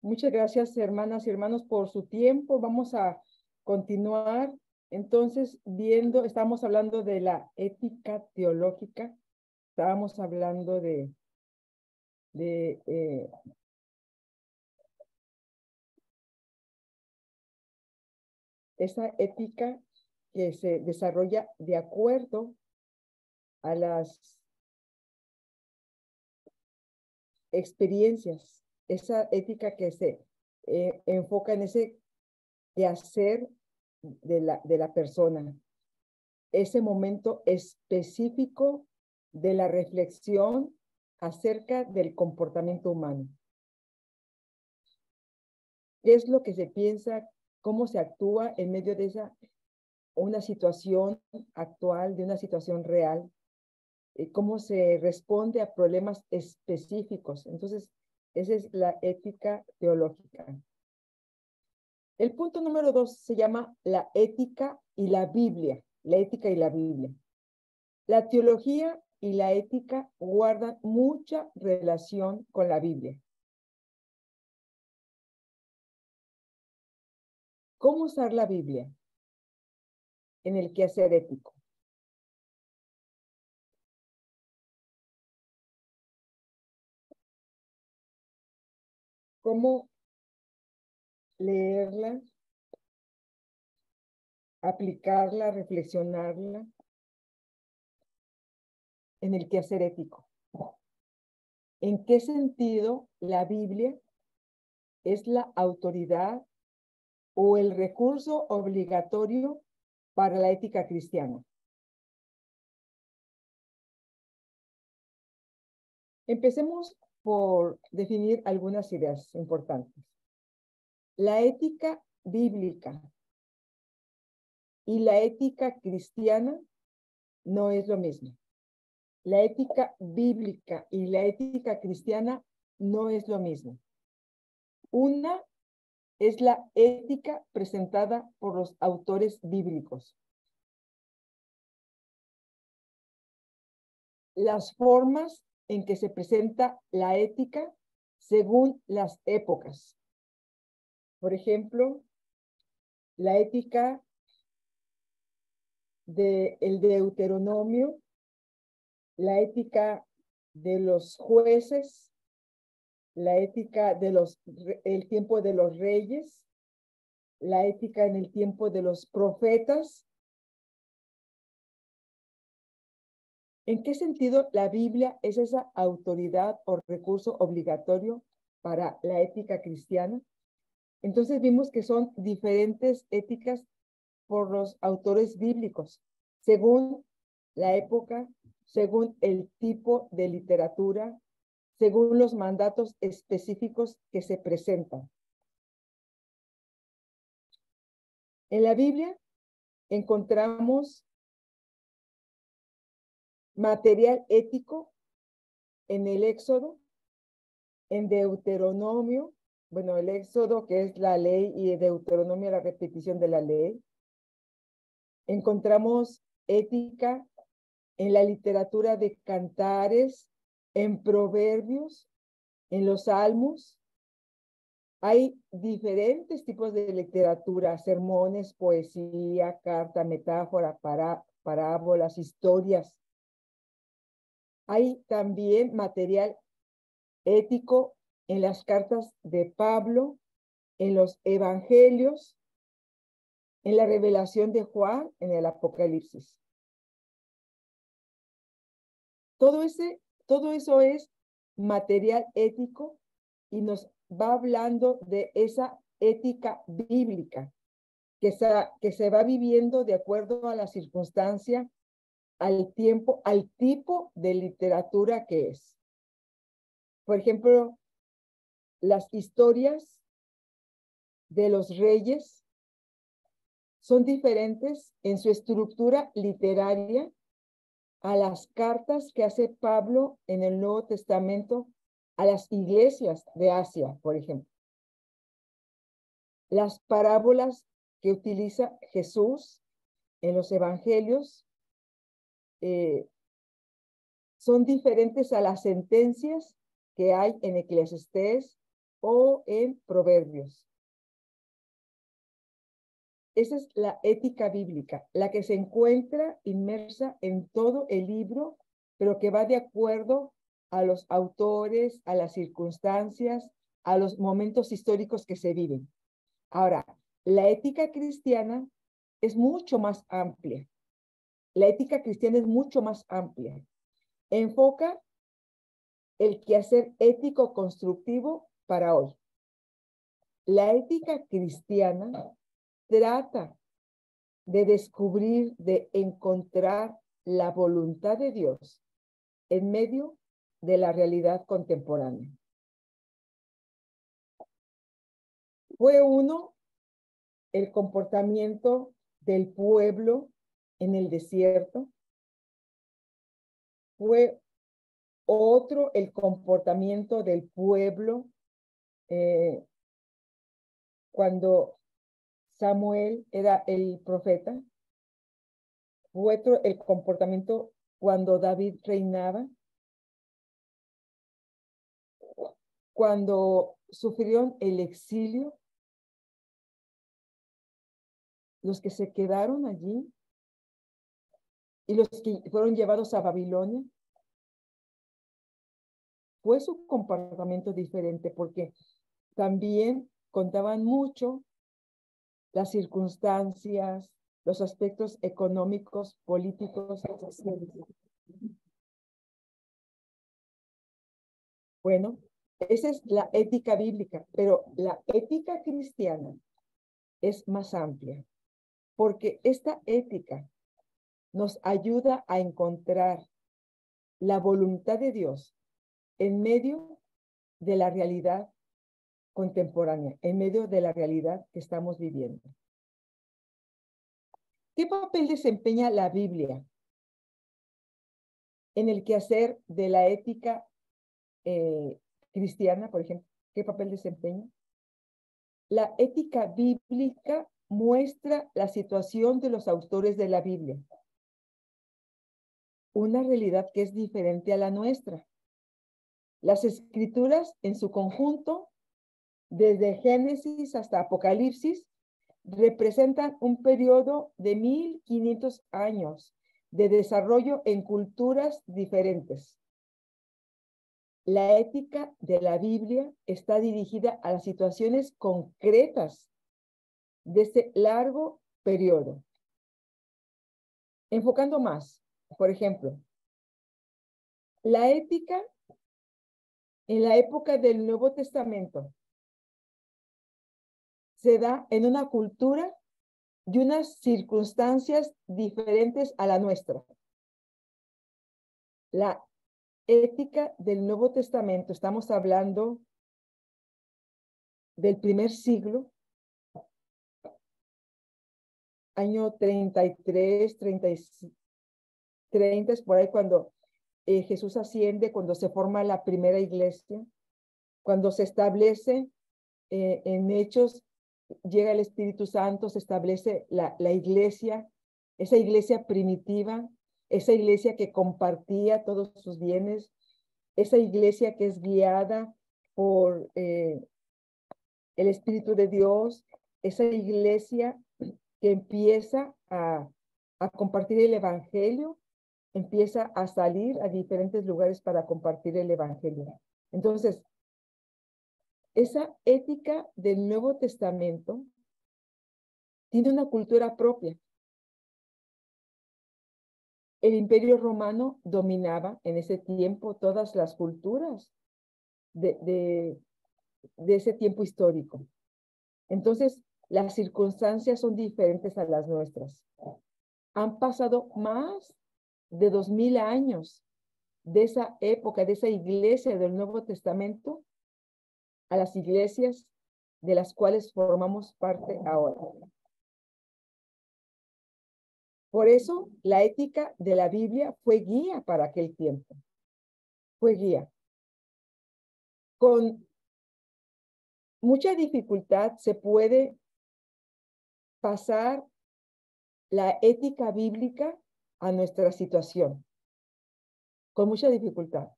Muchas gracias, hermanas y hermanos, por su tiempo. Vamos a continuar. Entonces, estamos hablando de la ética teológica. Estábamos hablando de esa ética que se desarrolla de acuerdo a las experiencias, esa ética que se enfoca en ese quehacer de la persona, ese momento específico de la reflexión acerca del comportamiento humano. ¿Qué es lo que se piensa? ¿Cómo se actúa en medio de una situación actual, de una situación real? ¿Cómo se responde a problemas específicos? Entonces, esa es la ética teológica. El punto número 2 se llama la ética y la Biblia. La ética y la Biblia. La teología y la ética guardan mucha relación con la Biblia. ¿Cómo usar la Biblia en el quehacer ético? ¿Cómo leerla, aplicarla, reflexionarla en el quehacer ético? ¿En qué sentido la Biblia es la autoridad o el recurso obligatorio para la ética cristiana? Empecemos por definir algunas ideas importantes. La ética bíblica y la ética cristiana no es lo mismo. La ética bíblica y la ética cristiana no es lo mismo. Una es la ética presentada por los autores bíblicos. Las formas en que se presenta la ética según las épocas. Por ejemplo, la ética del Deuteronomio, la ética de los jueces, la ética el tiempo de los reyes, la ética en el tiempo de los profetas. ¿En qué sentido la Biblia es esa autoridad o recurso obligatorio para la ética cristiana? Entonces vimos que son diferentes éticas por los autores bíblicos, según la época, según el tipo de literatura, según los mandatos específicos que se presentan. En la Biblia encontramos material ético en el Éxodo, en Deuteronomio, bueno, el Éxodo que es la ley y Deuteronomio la repetición de la ley. Encontramos ética en la literatura de Cantares, en Proverbios, en los Salmos. Hay diferentes tipos de literatura, sermones, poesía, carta, metáfora, parábolas, historias. Hay también material ético en las cartas de Pablo, en los evangelios, en la revelación de Juan, en el Apocalipsis. Todo eso es material ético y nos va hablando de esa ética bíblica que se va viviendo de acuerdo a la circunstancia, al tiempo, al tipo de literatura que es. Por ejemplo, las historias de los reyes son diferentes en su estructura literaria a las cartas que hace Pablo en el Nuevo Testamento a las iglesias de Asia, por ejemplo. Las parábolas que utiliza Jesús en los evangelios son diferentes a las sentencias que hay en Eclesiastés o en Proverbios. Esa es la ética bíblica, la que se encuentra inmersa en todo el libro, pero que va de acuerdo a los autores, a las circunstancias, a los momentos históricos que se viven. Ahora, la ética cristiana es mucho más amplia. La ética cristiana es mucho más amplia. Enfoca el quehacer ético constructivo para hoy. La ética cristiana trata de descubrir, de encontrar la voluntad de Dios en medio de la realidad contemporánea. Fue uno el comportamiento del pueblo en el desierto. Fue otro el comportamiento del pueblo cuando Samuel era el profeta. Fue otro el comportamiento cuando David reinaba. Cuando sufrieron el exilio, los que se quedaron allí y los que fueron llevados a Babilonia, fue su comportamiento diferente porque también contaban mucho las circunstancias, los aspectos económicos, políticos, sociales. Bueno, esa es la ética bíblica, pero la ética cristiana es más amplia, porque esta ética nos ayuda a encontrar la voluntad de Dios en medio de la realidad contemporánea, en medio de la realidad que estamos viviendo. ¿Qué papel desempeña la Biblia en el quehacer de la ética cristiana, por ejemplo? ¿Qué papel desempeña? La ética bíblica muestra la situación de los autores de la Biblia, una realidad que es diferente a la nuestra. Las escrituras en su conjunto, desde Génesis hasta Apocalipsis, representan un periodo de 1500 años de desarrollo en culturas diferentes. La ética de la Biblia está dirigida a las situaciones concretas de este largo periodo. Enfocando más, por ejemplo, la ética en la época del Nuevo Testamento se da en una cultura y unas circunstancias diferentes a la nuestra. La ética del Nuevo Testamento, estamos hablando del primer siglo, año 33, 30, es por ahí cuando Jesús asciende, cuando se forma la primera iglesia, cuando se establece en Hechos, llega el Espíritu Santo, se establece la iglesia, esa iglesia primitiva, esa iglesia que compartía todos sus bienes, esa iglesia que es guiada por el Espíritu de Dios, esa iglesia que empieza a compartir el Evangelio, empieza a salir a diferentes lugares para compartir el Evangelio. Entonces, esa ética del Nuevo Testamento tiene una cultura propia. El Imperio Romano dominaba en ese tiempo todas las culturas de ese tiempo histórico. Entonces, las circunstancias son diferentes a las nuestras. Han pasado más de 2000 años de esa época, de esa iglesia del Nuevo Testamento, a las iglesias de las cuales formamos parte ahora. Por eso, la ética de la Biblia fue guía para aquel tiempo. Fue guía. Con mucha dificultad se puede pasar la ética bíblica a nuestra situación. Con mucha dificultad.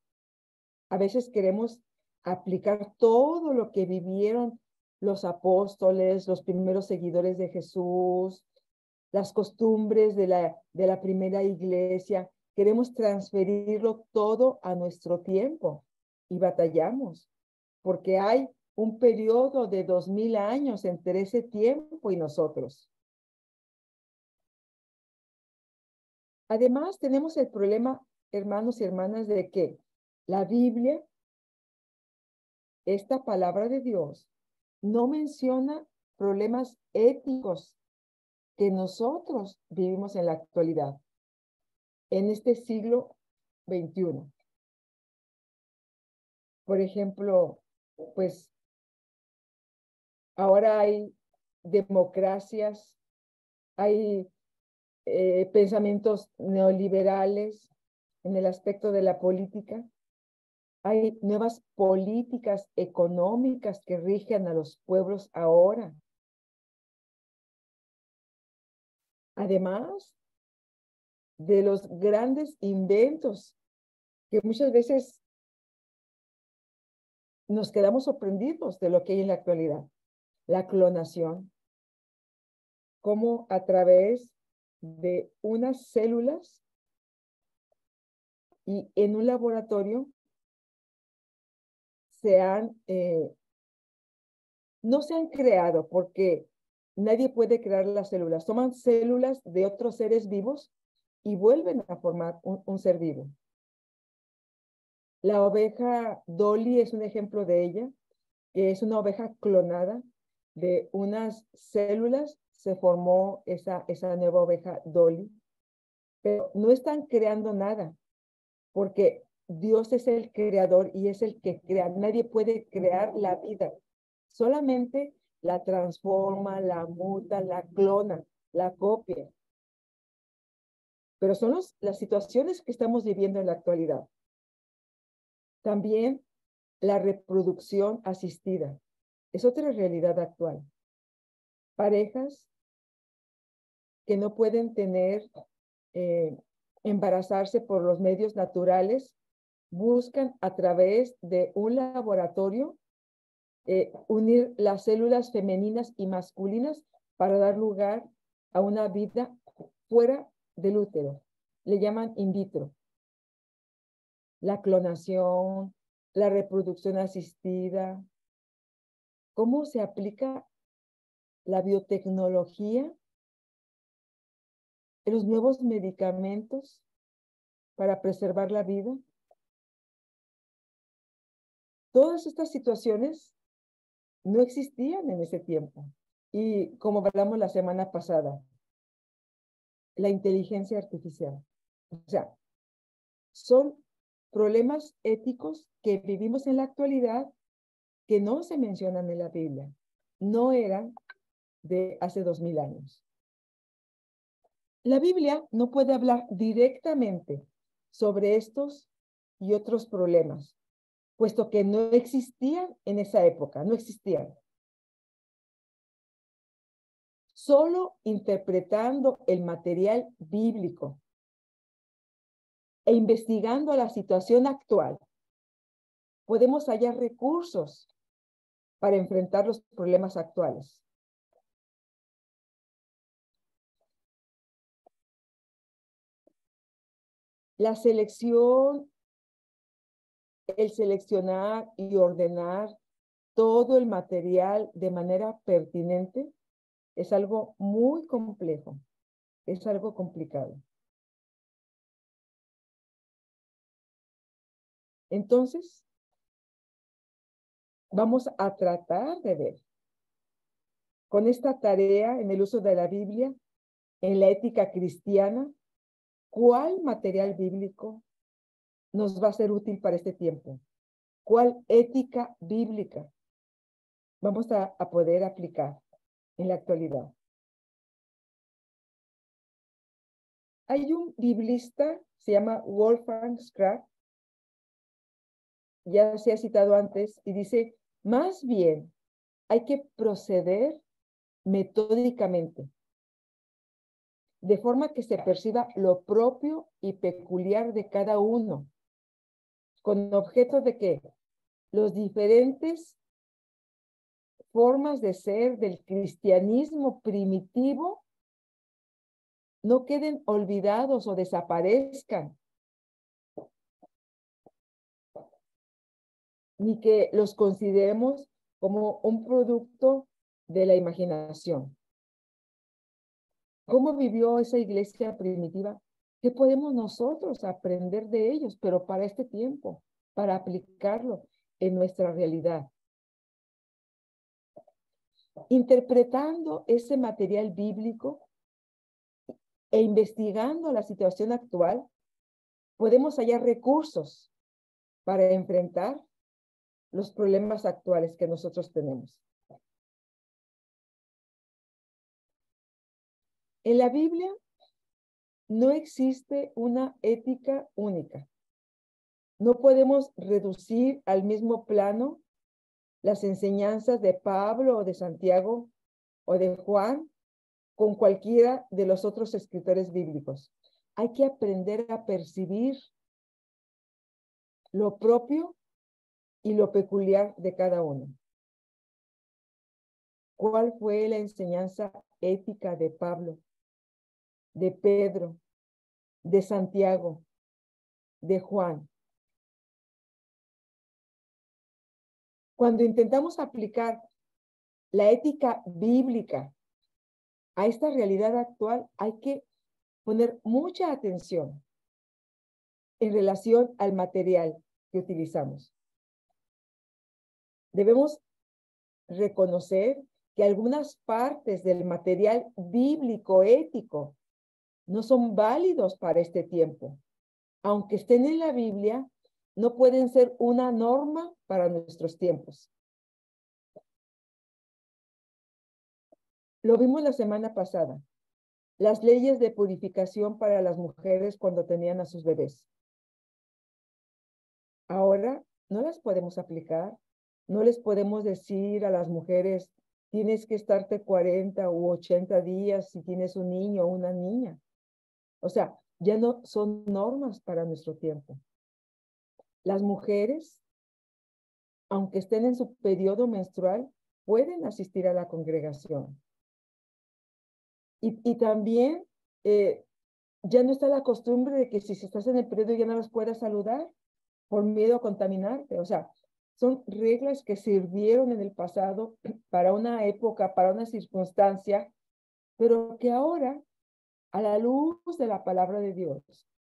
A veces queremos aplicar todo lo que vivieron los apóstoles, los primeros seguidores de Jesús, las costumbres de la primera iglesia. Queremos transferirlo todo a nuestro tiempo y batallamos, porque hay un periodo de 2000 años entre ese tiempo y nosotros. Además, tenemos el problema, hermanos y hermanas, de que la Biblia, esta palabra de Dios, no menciona problemas éticos que nosotros vivimos en la actualidad, en este siglo XXI. Por ejemplo, pues ahora hay democracias, hay pensamientos neoliberales en el aspecto de la política. Hay nuevas políticas económicas que rigen a los pueblos ahora. Además de los grandes inventos que muchas veces nos quedamos sorprendidos de lo que hay en la actualidad. La clonación, cómo a través de unas células y en un laboratorio no se han creado, porque nadie puede crear las células. Toman células de otros seres vivos y vuelven a formar un ser vivo. La oveja Dolly es un ejemplo de ella, que es una oveja clonada. De unas células se formó esa nueva oveja Dolly. Pero no están creando nada, porque Dios es el creador y es el que crea. Nadie puede crear la vida. Solamente la transforma, la muta, la clona, la copia. Pero son las situaciones que estamos viviendo en la actualidad. También la reproducción asistida es otra realidad actual. Parejas que no pueden embarazarse por los medios naturales, buscan a través de un laboratorio unir las células femeninas y masculinas para dar lugar a una vida fuera del útero. Le llaman in vitro. La clonación, la reproducción asistida. ¿Cómo se aplica la biotecnología, los nuevos medicamentos para preservar la vida? Todas estas situaciones no existían en ese tiempo. Y como hablamos la semana pasada, la inteligencia artificial. O sea, son problemas éticos que vivimos en la actualidad que no se mencionan en la Biblia. No eran de hace 2000 años. La Biblia no puede hablar directamente sobre estos y otros problemas, puesto que no existían en esa época, no existían. Solo interpretando el material bíblico e investigando la situación actual, podemos hallar recursos para enfrentar los problemas actuales. La selección, el seleccionar y ordenar todo el material de manera pertinente es algo muy complejo, es algo complicado. Entonces, vamos a tratar de ver con esta tarea en el uso de la Biblia, en la ética cristiana, cuál material bíblico nos va a ser útil para este tiempo. ¿Cuál ética bíblica vamos a poder aplicar en la actualidad? Hay un biblista, se llama Wolfgang Schack, ya se ha citado antes, y dice, más bien hay que proceder metódicamente, de forma que se perciba lo propio y peculiar de cada uno, con objeto de que los diferentes formas de ser del cristianismo primitivo no queden olvidados o desaparezcan, ni que los consideremos como un producto de la imaginación. ¿Cómo vivió esa iglesia primitiva? ¿Qué podemos nosotros aprender de ellos, pero para este tiempo, para aplicarlo en nuestra realidad? Interpretando ese material bíblico e investigando la situación actual, podemos hallar recursos para enfrentar los problemas actuales que nosotros tenemos. En la Biblia no existe una ética única. No podemos reducir al mismo plano las enseñanzas de Pablo o de Santiago o de Juan con cualquiera de los otros escritores bíblicos. Hay que aprender a percibir lo propio y lo peculiar de cada uno. ¿Cuál fue la enseñanza ética de Pablo, de Pedro, de Santiago, de Juan? Cuando intentamos aplicar la ética bíblica a esta realidad actual, hay que poner mucha atención en relación al material que utilizamos. Debemos reconocer que algunas partes del material bíblico ético no son válidos para este tiempo. Aunque estén en la Biblia, no pueden ser una norma para nuestros tiempos. Lo vimos la semana pasada. Las leyes de purificación para las mujeres cuando tenían a sus bebés. Ahora no las podemos aplicar. No les podemos decir a las mujeres, tienes que estarte 40 u 80 días si tienes un niño o una niña. O sea, ya no son normas para nuestro tiempo. Las mujeres, aunque estén en su periodo menstrual, pueden asistir a la congregación. Y también ya no está la costumbre de que si estás en el periodo ya no las puedas saludar por miedo a contaminarte. O sea, son reglas que sirvieron en el pasado para una época, para una circunstancia, pero que ahora, a la luz de la palabra de Dios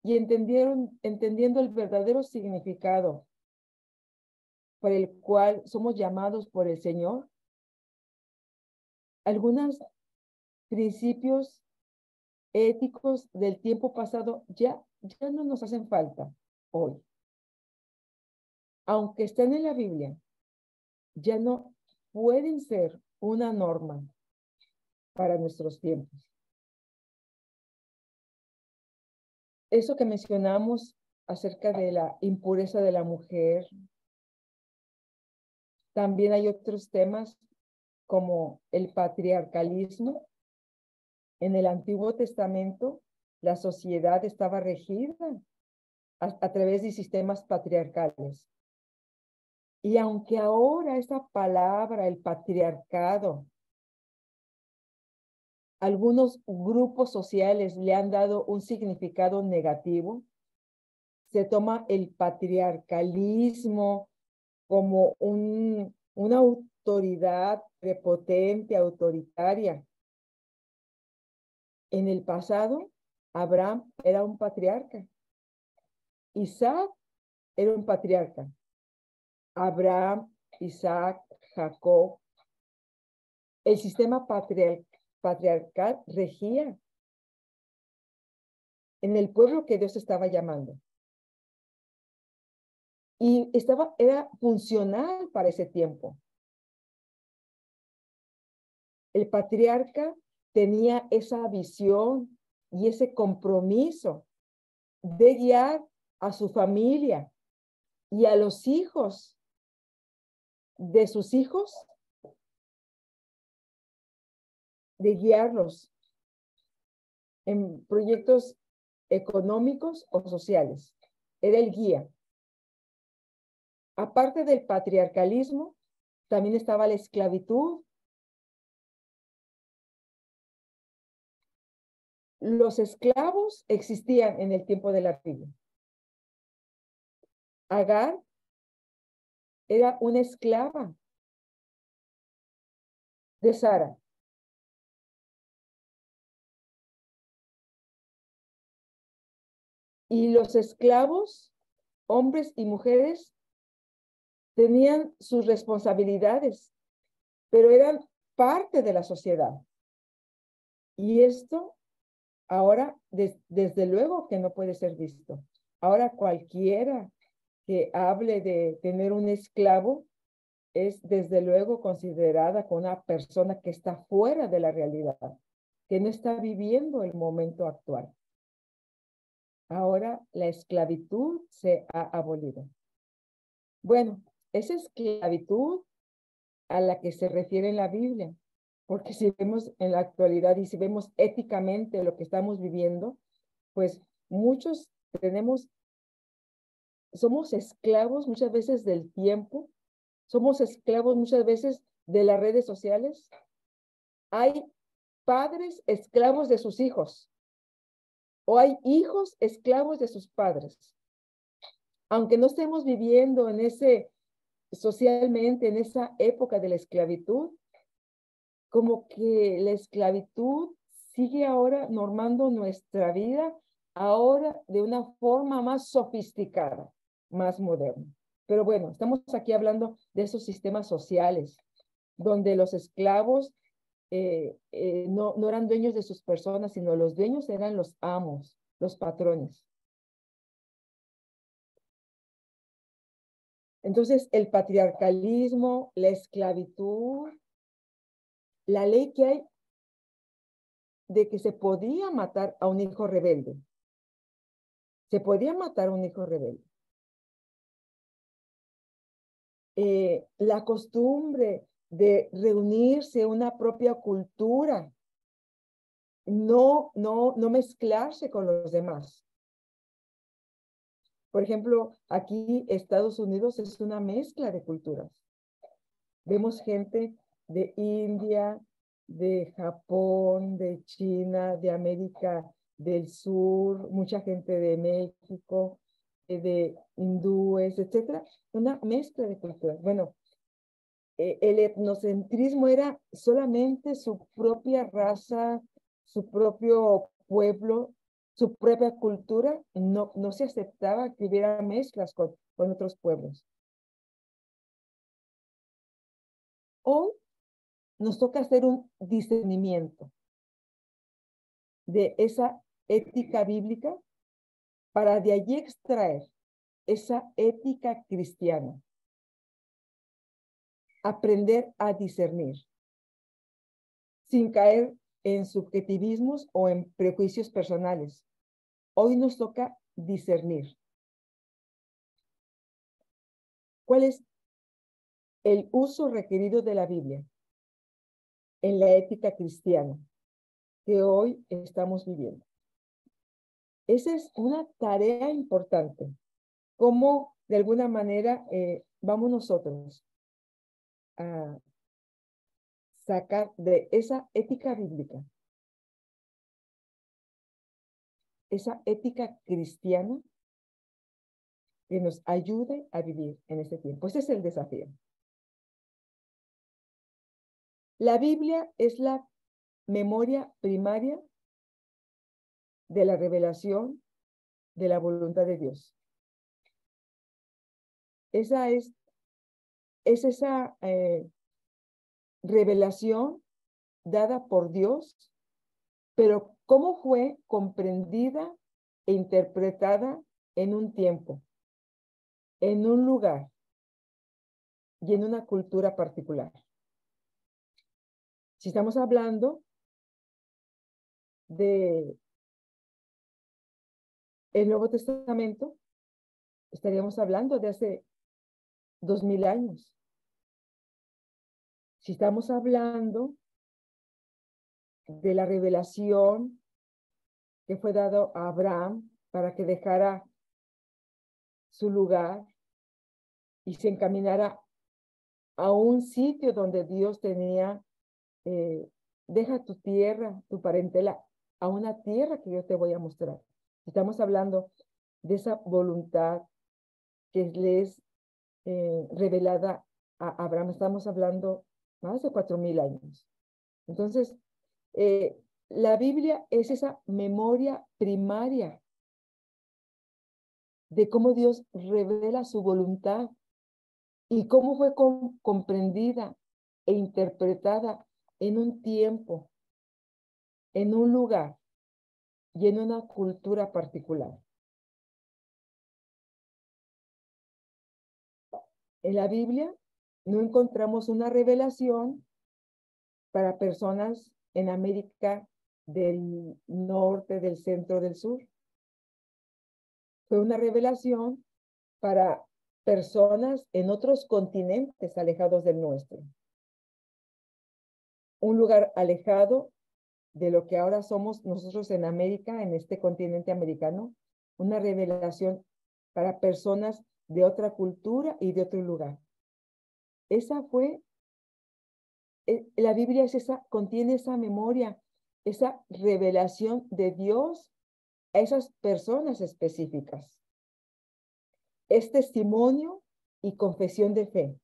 y entendiendo el verdadero significado por el cual somos llamados por el Señor, algunos principios éticos del tiempo pasado ya no nos hacen falta hoy. Aunque estén en la Biblia, ya no pueden ser una norma para nuestros tiempos. Eso que mencionamos acerca de la impureza de la mujer, también hay otros temas como el patriarcalismo. En el Antiguo Testamento, la sociedad estaba regida a través de sistemas patriarcales. Y aunque ahora esa palabra, el patriarcado, algunos grupos sociales le han dado un significado negativo, se toma el patriarcalismo como una autoridad prepotente, autoritaria. En el pasado, Abraham era un patriarca. Isaac era un patriarca. Abraham, Isaac, Jacob. El sistema patriarcal regía en el pueblo que Dios estaba llamando. Y era funcional para ese tiempo. El patriarca tenía esa visión y ese compromiso de guiar a su familia y a los hijos de sus hijos, de guiarlos en proyectos económicos o sociales. Era el guía. Aparte del patriarcalismo, también estaba la esclavitud. Los esclavos existían en el tiempo de la Biblia. Agar era una esclava de Sara. Y los esclavos, hombres y mujeres, tenían sus responsabilidades, pero eran parte de la sociedad. Y esto ahora, desde luego que no puede ser visto. Ahora cualquiera que hable de tener un esclavo es desde luego considerada como una persona que está fuera de la realidad, que no está viviendo el momento actual. Ahora la esclavitud se ha abolido. Bueno, esa esclavitud a la que se refiere en la Biblia, porque si vemos en la actualidad y si vemos éticamente lo que estamos viviendo, pues muchos somos esclavos muchas veces del tiempo, somos esclavos muchas veces de las redes sociales. Hay padres esclavos de sus hijos o hay hijos esclavos de sus padres. Aunque no estemos viviendo socialmente en esa época de la esclavitud, como que la esclavitud sigue ahora normando nuestra vida, ahora de una forma más sofisticada, más moderna. Pero bueno, estamos aquí hablando de esos sistemas sociales, donde los esclavos no eran dueños de sus personas, sino los dueños eran los amos, los patrones. Entonces, el patriarcalismo, la esclavitud, la ley que hay de que se podía matar a un hijo rebelde. Se podía matar a un hijo rebelde. La costumbre de reunirse, una propia cultura, no mezclarse con los demás. Por ejemplo, aquí Estados Unidos es una mezcla de culturas. Vemos gente de India, de Japón, de China, de América del Sur, mucha gente de México, de hindúes, etcétera, una mezcla de culturas. Bueno, el etnocentrismo era solamente su propia raza, su propio pueblo, su propia cultura, no se aceptaba que hubiera mezclas con otros pueblos. Hoy nos toca hacer un discernimiento de esa ética bíblica para de allí extraer esa ética cristiana. Aprender a discernir sin caer en subjetivismos o en prejuicios personales. Hoy nos toca discernir. ¿Cuál es el uso requerido de la Biblia en la ética cristiana que hoy estamos viviendo? Esa es una tarea importante. ¿Cómo de alguna manera vamos nosotros a sacar de esa ética bíblica, esa ética cristiana que nos ayude a vivir en este tiempo? Ese es el desafío. La Biblia es la memoria primaria de la revelación de la voluntad de Dios. Esa es esa revelación dada por Dios, pero cómo fue comprendida e interpretada en un tiempo, en un lugar y en una cultura particular. Si estamos hablando de el Nuevo Testamento, estaríamos hablando de hace 2000 años. Si estamos hablando de la revelación que fue dado a Abraham para que dejara su lugar y se encaminara a un sitio donde Dios tenía, deja tu tierra, tu parentela, a una tierra que yo te voy a mostrar. Estamos hablando de esa voluntad que le es revelada a Abraham. Estamos hablando más de 4,000 años. Entonces, la Biblia es esa memoria primaria de cómo Dios revela su voluntad y cómo fue comprendida e interpretada en un tiempo, en un lugar y en una cultura particular. En la Biblia no encontramos una revelación para personas en América del norte, del centro, del sur. Fue una revelación para personas en otros continentes alejados del nuestro. Un lugar alejado de lo que ahora somos nosotros en América, en este continente americano, una revelación para personas de otra cultura y de otro lugar. Esa fue, la Biblia es esa, contiene esa memoria, esa revelación de Dios a esas personas específicas. Es testimonio y confesión de fe.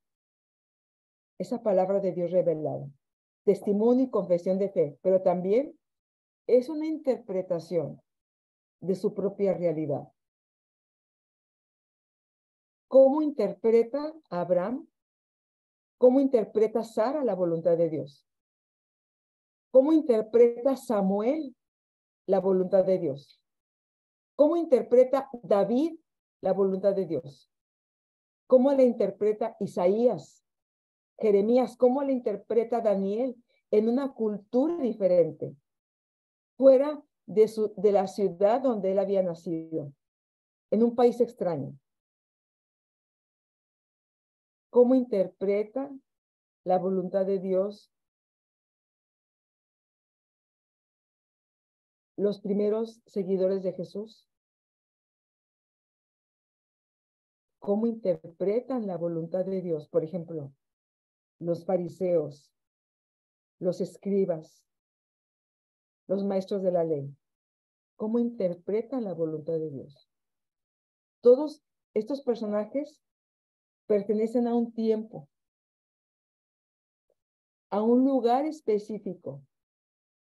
Esa palabra de Dios revelada. Testimonio y confesión de fe, pero también es una interpretación de su propia realidad. ¿Cómo interpreta Abraham? ¿Cómo interpreta Sara la voluntad de Dios? ¿Cómo interpreta Samuel la voluntad de Dios? ¿Cómo interpreta David la voluntad de Dios? ¿Cómo la interpreta Isaías, Jeremías? ¿Cómo la interpreta Daniel en una cultura diferente, fuera de la ciudad donde él había nacido, en un país extraño? ¿Cómo interpreta la voluntad de Dios los primeros seguidores de Jesús? ¿Cómo interpretan la voluntad de Dios? Por ejemplo, los fariseos, los escribas, los maestros de la ley. ¿Cómo interpretan la voluntad de Dios? Todos estos personajes pertenecen a un tiempo, a un lugar específico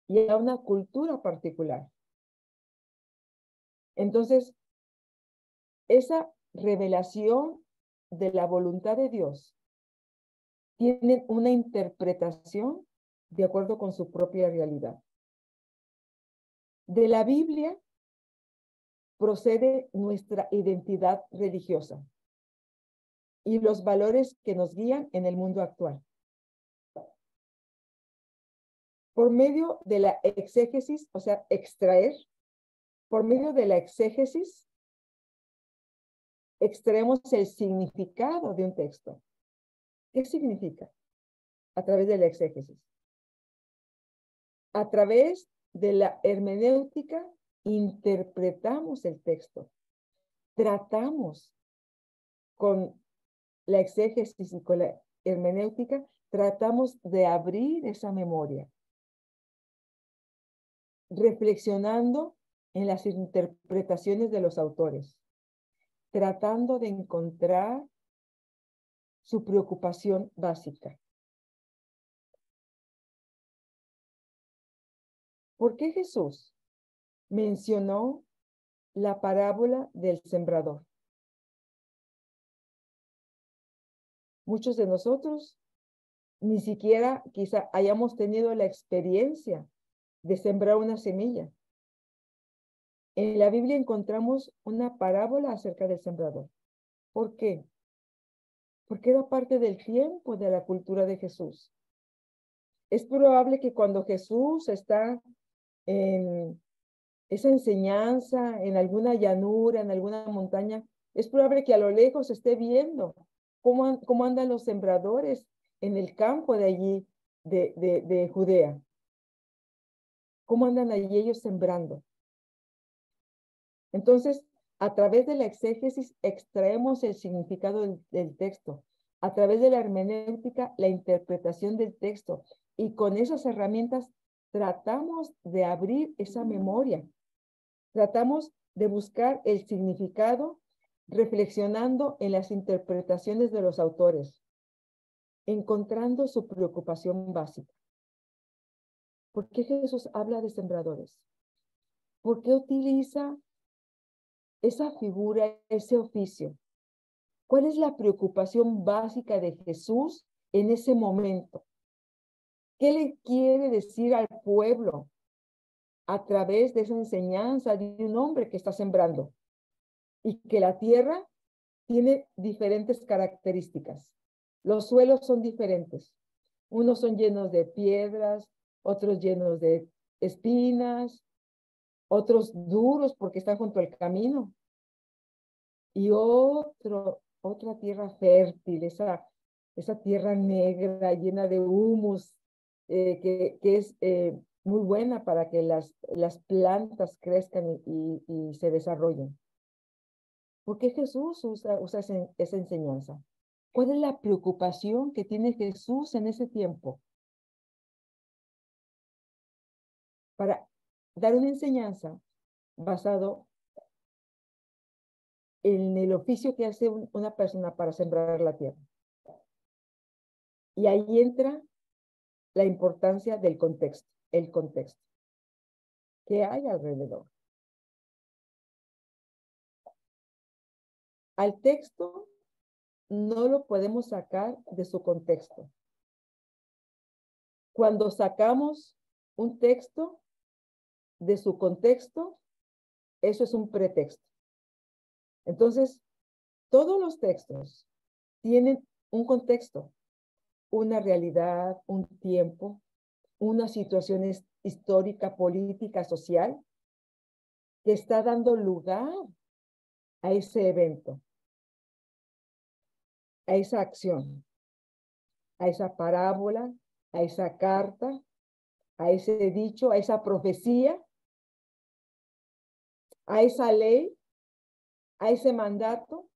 y a una cultura particular. Entonces, esa revelación de la voluntad de Dios tiene una interpretación de acuerdo con su propia realidad. De la Biblia procede nuestra identidad religiosa y los valores que nos guían en el mundo actual. Por medio de la exégesis, o sea, extraer, por medio de la exégesis, extraemos el significado de un texto. ¿Qué significa? A través de la exégesis. A través de la hermenéutica, interpretamos el texto. Tratamos con la exégesis y con la hermenéutica, tratamos de abrir esa memoria, reflexionando en las interpretaciones de los autores, tratando de encontrar su preocupación básica. ¿Por qué Jesús mencionó la parábola del sembrador? Muchos de nosotros ni siquiera quizá hayamos tenido la experiencia de sembrar una semilla. En la Biblia encontramos una parábola acerca del sembrador. ¿Por qué? Porque era parte del tiempo de la cultura de Jesús. Es probable que cuando Jesús está en esa enseñanza, en alguna llanura, en alguna montaña, es probable que a lo lejos esté viendo cómo andan los sembradores en el campo de allí, de Judea. ¿Cómo andan allí ellos sembrando? Entonces, A través de la exégesis extraemos el significado del texto. A través de la hermenéutica, la interpretación del texto. Y con esas herramientas tratamos de abrir esa memoria. Tratamos de buscar el significado reflexionando en las interpretaciones de los autores, encontrando su preocupación básica. ¿Por qué Jesús habla de sembradores? ¿Por qué utiliza esa figura, ese oficio? ¿Cuál es la preocupación básica de Jesús en ese momento? ¿Qué le quiere decir al pueblo a través de esa enseñanza de un hombre que está sembrando? Y que la tierra tiene diferentes características. Los suelos son diferentes. Unos son llenos de piedras, otros llenos de espinas, otros duros porque están junto al camino. Y otra tierra fértil, esa tierra negra llena de humus, que es muy buena para que las plantas crezcan y se desarrollen. ¿Por qué Jesús usa esa enseñanza? ¿Cuál es la preocupación que tiene Jesús en ese tiempo? Para dar una enseñanza basado en el oficio que hace una persona para sembrar la tierra. Y ahí entra la importancia del contexto, el contexto. ¿Qué hay alrededor? Al texto no lo podemos sacar de su contexto. Cuando sacamos un texto de su contexto, eso es un pretexto. Entonces, todos los textos tienen un contexto, una realidad, un tiempo, una situación histórica, política, social, que está dando lugar a ese evento, a esa acción, a esa parábola, a esa carta, a ese dicho, a esa profecía, a esa ley, a ese mandato.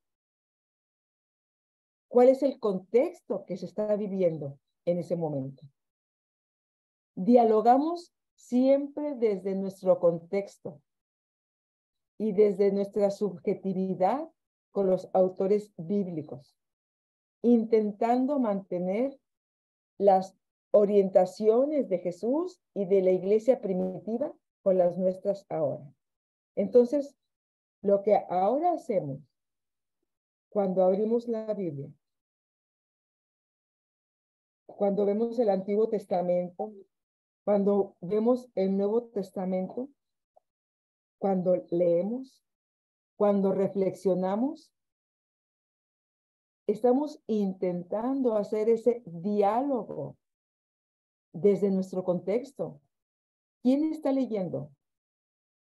¿Cuál es el contexto que se está viviendo en ese momento? Dialogamos siempre desde nuestro contexto y desde nuestra subjetividad con los autores bíblicos, intentando mantener las orientaciones de Jesús y de la iglesia primitiva con las nuestras ahora. Entonces, lo que ahora hacemos cuando abrimos la Biblia, cuando vemos el Antiguo Testamento, cuando vemos el Nuevo Testamento, cuando leemos, cuando reflexionamos, estamos intentando hacer ese diálogo desde nuestro contexto. ¿Quién está leyendo?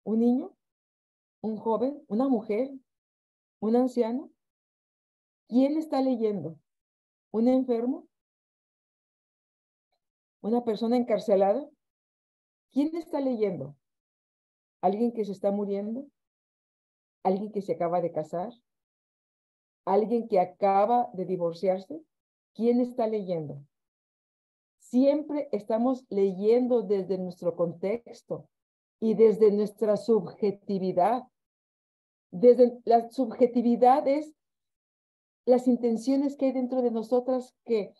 ¿Un niño? ¿Un joven? ¿Una mujer? ¿Un anciano? ¿Quién está leyendo? ¿Un enfermo? ¿Una persona encarcelada? ¿Quién está leyendo? ¿Alguien que se está muriendo? ¿Alguien que se acaba de casar? ¿Alguien que acaba de divorciarse? ¿Quién está leyendo? Siempre estamos leyendo desde nuestro contexto y desde nuestra subjetividad. Desde la subjetividad es las intenciones que hay dentro de nosotras que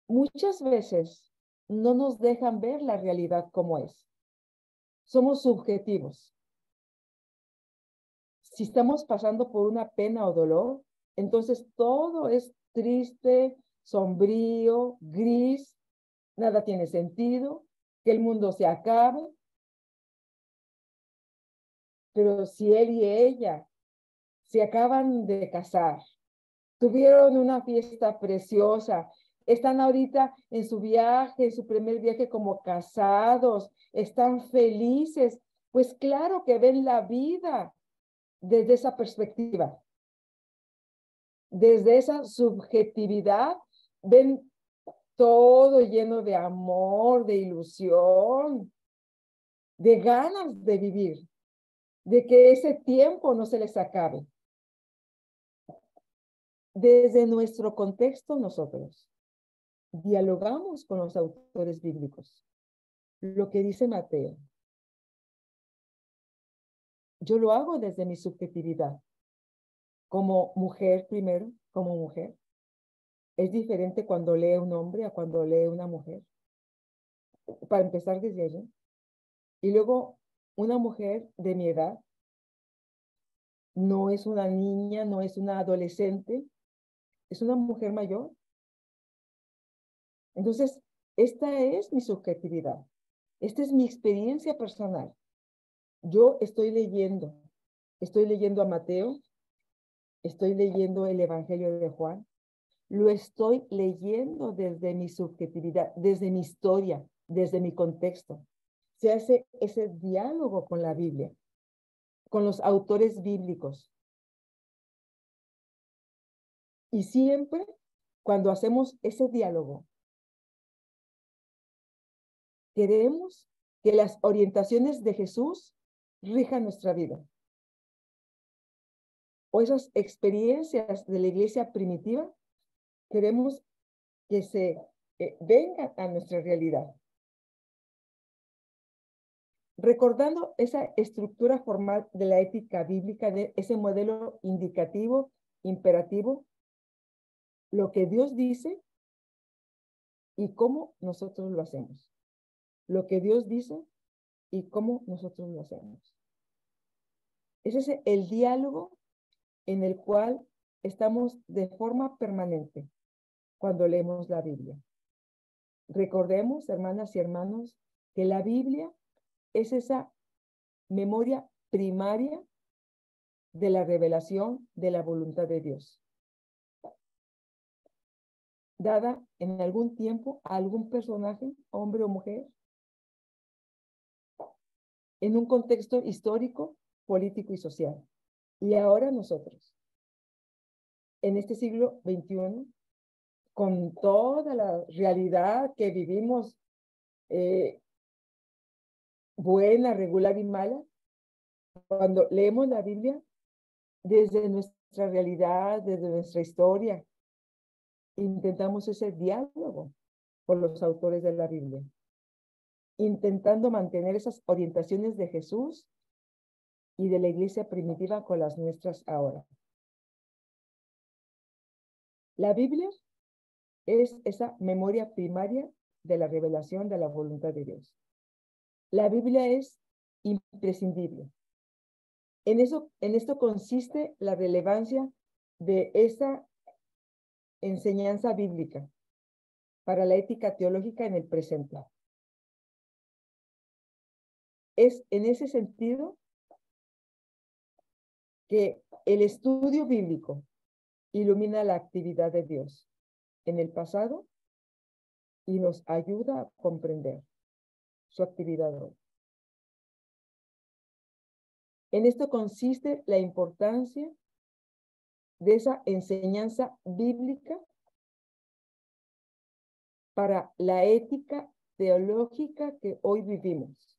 muchas veces no nos dejan ver la realidad como es. Somos subjetivos. Si estamos pasando por una pena o dolor, entonces todo es triste, sombrío, gris, nada tiene sentido, que el mundo se acabe. Pero si él y ella se acaban de casar, tuvieron una fiesta preciosa, están ahorita en su viaje, en su primer viaje como casados, están felices, pues claro que ven la vida desde esa perspectiva, desde esa subjetividad, ven todo lleno de amor, de ilusión, de ganas de vivir, de que ese tiempo no se les acabe. Desde nuestro contexto nosotros dialogamos con los autores bíblicos. Lo que dice Mateo. Yo lo hago desde mi subjetividad. Como mujer primero, como mujer. Es diferente cuando lee un hombre a cuando lee una mujer. Para empezar desde allí. Y luego, una mujer de mi edad no es una niña, no es una adolescente, es una mujer mayor. Entonces, esta es mi subjetividad. Esta es mi experiencia personal. Yo estoy leyendo a Mateo, estoy leyendo el Evangelio de Juan, lo estoy leyendo desde mi subjetividad, desde mi historia, desde mi contexto. Se hace ese diálogo con la Biblia, con los autores bíblicos. Y siempre, cuando hacemos ese diálogo, queremos que las orientaciones de Jesús rijan nuestra vida. O esas experiencias de la iglesia primitiva, queremos que se vengan a nuestra realidad. Recordando esa estructura formal de la ética bíblica, de ese modelo indicativo, imperativo, lo que Dios dice y cómo nosotros lo hacemos. Lo que Dios dice y cómo nosotros lo hacemos. Ese es el diálogo en el cual estamos de forma permanente cuando leemos la Biblia. Recordemos, hermanas y hermanos, que la Biblia es esa memoria primaria de la revelación de la voluntad de Dios, dada en algún tiempo a algún personaje, hombre o mujer, en un contexto histórico, político y social. Y ahora nosotros, en este siglo XXI, con toda la realidad que vivimos, buena, regular y mala, cuando leemos la Biblia, desde nuestra realidad, desde nuestra historia, intentamos ese diálogo con los autores de la Biblia, intentando mantener esas orientaciones de Jesús y de la iglesia primitiva con las nuestras ahora. La Biblia es esa memoria primaria de la revelación de la voluntad de Dios. La Biblia es imprescindible. En esto consiste la relevancia de esa enseñanza bíblica para la ética teológica en el presente. Es en ese sentido que el estudio bíblico ilumina la actividad de Dios en el pasado y nos ayuda a comprender su actividad hoy. En esto consiste la importancia de esa enseñanza bíblica para la ética teológica que hoy vivimos.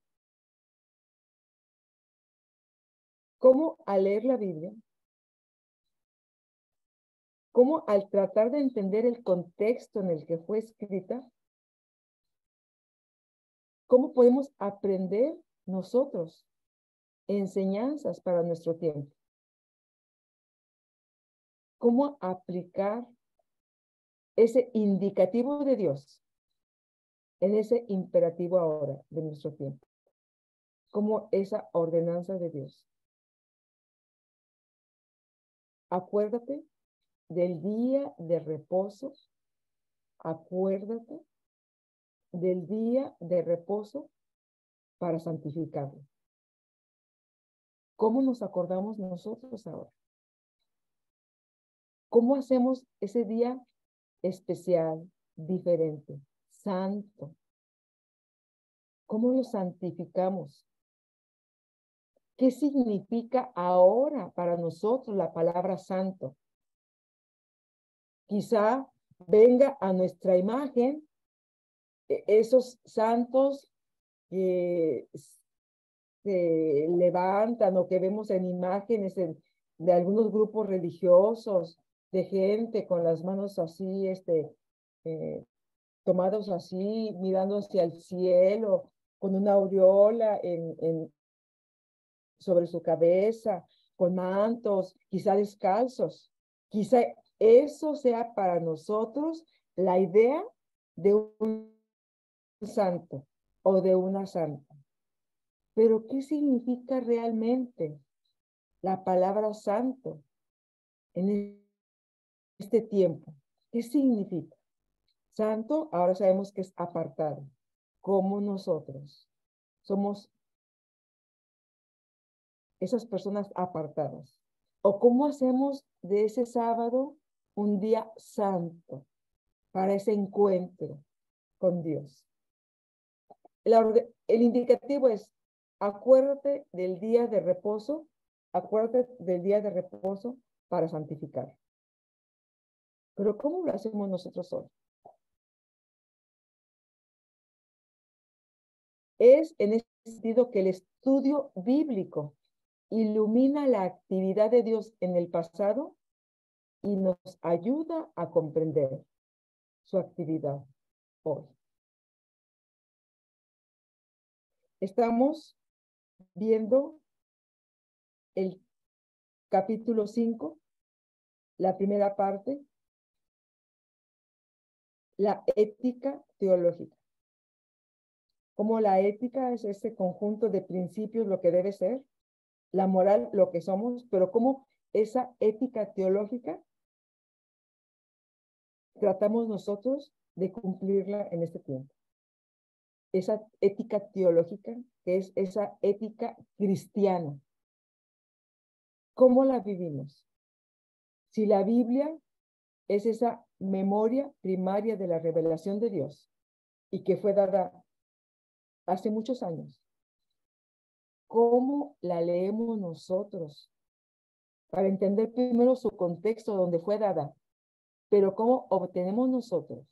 Cómo al leer la Biblia, cómo al tratar de entender el contexto en el que fue escrita, cómo podemos aprender nosotros enseñanzas para nuestro tiempo. Cómo aplicar ese indicativo de Dios en ese imperativo ahora de nuestro tiempo. Como esa ordenanza de Dios. Acuérdate del día de reposo. Acuérdate del día de reposo para santificarlo. ¿Cómo nos acordamos nosotros ahora? ¿Cómo hacemos ese día especial, diferente, santo? ¿Cómo lo santificamos? ¿Qué significa ahora para nosotros la palabra santo? Quizá venga a nuestra imagen esos santos se levantan o que vemos en imágenes de algunos grupos religiosos, de gente con las manos así, eh, tomados así, mirando hacia el cielo, con una aureola sobre su cabeza, con mantos, quizá descalzos. Quizá eso sea para nosotros la idea de un santo o de una santa. Pero ¿qué significa realmente la palabra santo en este tiempo? ¿Qué significa? Santo, ahora sabemos que es apartado, como nosotros somos esas personas apartadas. ¿O cómo hacemos de ese sábado un día santo para ese encuentro con Dios? El indicativo es, acuérdate del día de reposo, acuérdate del día de reposo para santificar. Pero ¿cómo lo hacemos nosotros hoy? Es en ese sentido que el estudio bíblico ilumina la actividad de Dios en el pasado y nos ayuda a comprender su actividad hoy. Estamos viendo el capítulo 5, la primera parte, la ética teológica. Como la ética es ese conjunto de principios, lo que debe ser, la moral, lo que somos, pero como esa ética teológica tratamos nosotros de cumplirla en este tiempo. Esa ética teológica, que es esa ética cristiana. ¿Cómo la vivimos? Si la Biblia es esa memoria primaria de la revelación de Dios y que fue dada hace muchos años, ¿cómo la leemos nosotros? Para entender primero su contexto donde fue dada, pero ¿cómo obtenemos nosotros?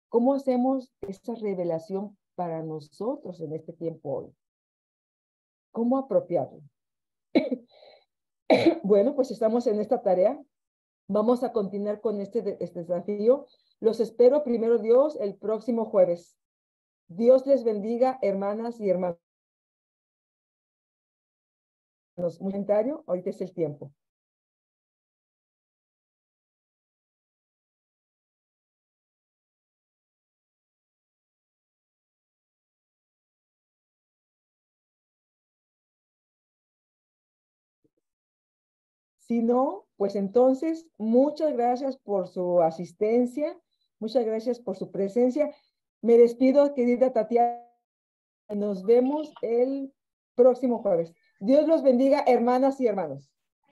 ¿Cómo hacemos esa revelación para nosotros en este tiempo hoy? ¿Cómo apropiarlo? Bueno, pues estamos en esta tarea. Vamos a continuar con este desafío. Los espero, primero Dios, el próximo jueves. Dios les bendiga, hermanas y hermanos. Comentario, ahorita es el tiempo. Si no, pues entonces, muchas gracias por su asistencia, muchas gracias por su presencia. Me despido, querida Tatiana. Nos vemos el próximo jueves. Dios los bendiga, hermanas y hermanos.